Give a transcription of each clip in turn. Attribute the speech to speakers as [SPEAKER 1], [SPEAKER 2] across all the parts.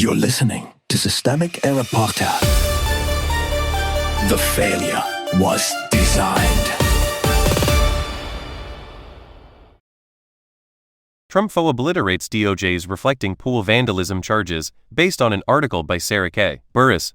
[SPEAKER 1] You're listening to Systemic Error Podcast. The failure was designed.
[SPEAKER 2] Trump obliterates DOJ's reflecting pool vandalism charges, based on an article by Sarah K. Burris.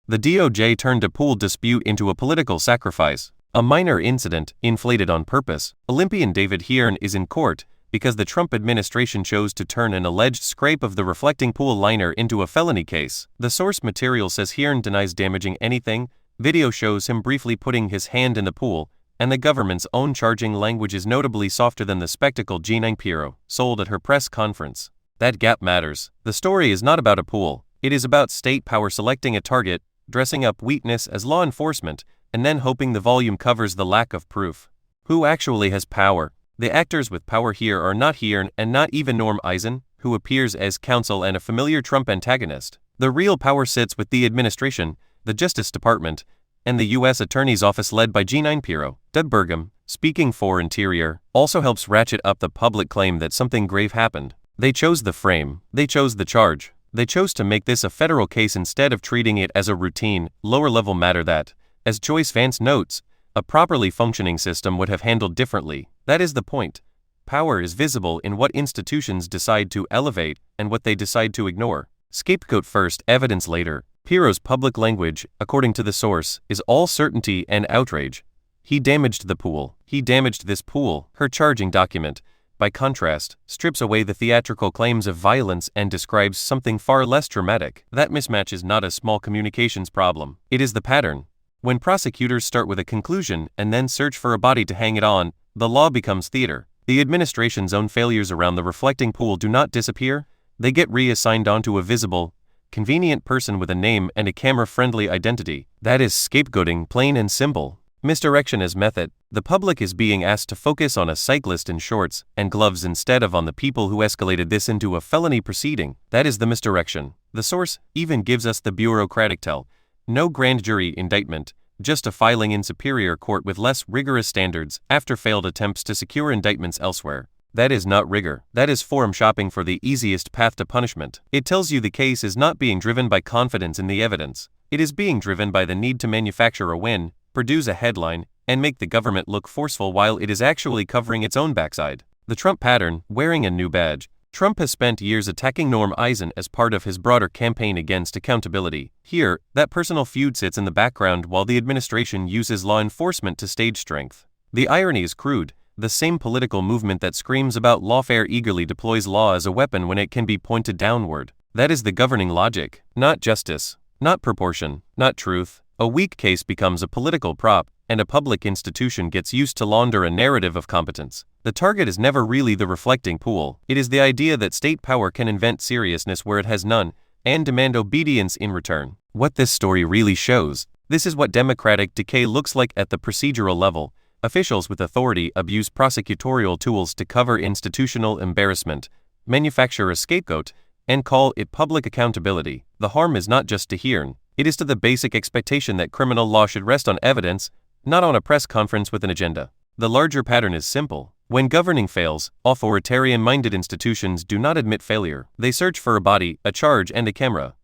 [SPEAKER 2] The DOJ turned a pool dispute into a political sacrifice, a minor incident, inflated on purpose. Olympian David Hearn is in court because the Trump administration chose to turn an alleged scrape of the reflecting pool liner into a felony case. The source material says Hearn denies damaging anything, video shows him briefly putting his hand in the pool, and the government's own charging language is notably softer than the spectacle Jeanine Pirro sold at her press conference. That gap matters. The story is not about a pool, it is about state power selecting a target, dressing up weakness as law enforcement, and then hoping the volume covers the lack of proof. Who actually has power? The actors with power here are not Hearn and not even Norm Eisen, who appears as counsel and a familiar Trump antagonist. The real power sits with the administration, the Justice Department, and the U.S. Attorney's Office led by Jeanine Pirro. Burgum, speaking for Interior, also helps ratchet up the public claim that something grave happened. They chose the frame, they chose the charge. They chose to make this a federal case instead of treating it as a routine, lower-level matter that, as Joyce Vance notes, a properly functioning system would have handled differently. That is the point. Power is visible in what institutions decide to elevate and what they decide to ignore. Scapegoat first, evidence later. Pirro's public language, according to the source, is all certainty and outrage. He damaged the pool. He damaged this pool. Her charging document, by contrast, strips away the theatrical claims of violence and describes something far less dramatic. That mismatch is not a small communications problem. It is the pattern. When prosecutors start with a conclusion and then search for a body to hang it on, the law becomes theater. The administration's own failures around the reflecting pool do not disappear, they get reassigned onto a visible, convenient person with a name and a camera-friendly identity. That is scapegoating, plain and simple. Misdirection as method. The public is being asked to focus on a cyclist in shorts and gloves instead of on the people who escalated this into a felony proceeding. That is the misdirection. The source even gives us the bureaucratic tell. No grand jury indictment, just a filing in superior court with less rigorous standards after failed attempts to secure indictments elsewhere. That is not rigor. That is forum shopping for the easiest path to punishment. It tells you the case is not being driven by confidence in the evidence. It is being driven by the need to manufacture a win, produce a headline, and make the government look forceful while it is actually covering its own backside. The Trump pattern, wearing a new badge. Trump has spent years attacking Norm Eisen as part of his broader campaign against accountability. Here, that personal feud sits in the background while the administration uses law enforcement to stage strength. The irony is crude. The same political movement that screams about lawfare eagerly deploys law as a weapon when it can be pointed downward. That is the governing logic, not justice, not proportion, not truth. A weak case becomes a political prop, and a public institution gets used to launder a narrative of competence. The target is never really the reflecting pool. It is the idea that state power can invent seriousness where it has none, and demand obedience in return. What this story really shows, this is what democratic decay looks like at the procedural level. Officials with authority abuse prosecutorial tools to cover institutional embarrassment, manufacture a scapegoat, and call it public accountability. The harm is not just to Hearn, it is to the basic expectation that criminal law should rest on evidence, not on a press conference with an agenda. The larger pattern is simple. When governing fails, authoritarian-minded institutions do not admit failure. They search for a body, a charge, and a camera.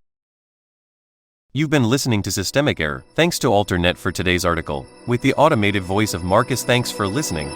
[SPEAKER 2] You've been listening to Systemic Error. Thanks to Alternet for today's article. With the automated voice of Marcus, thanks for listening.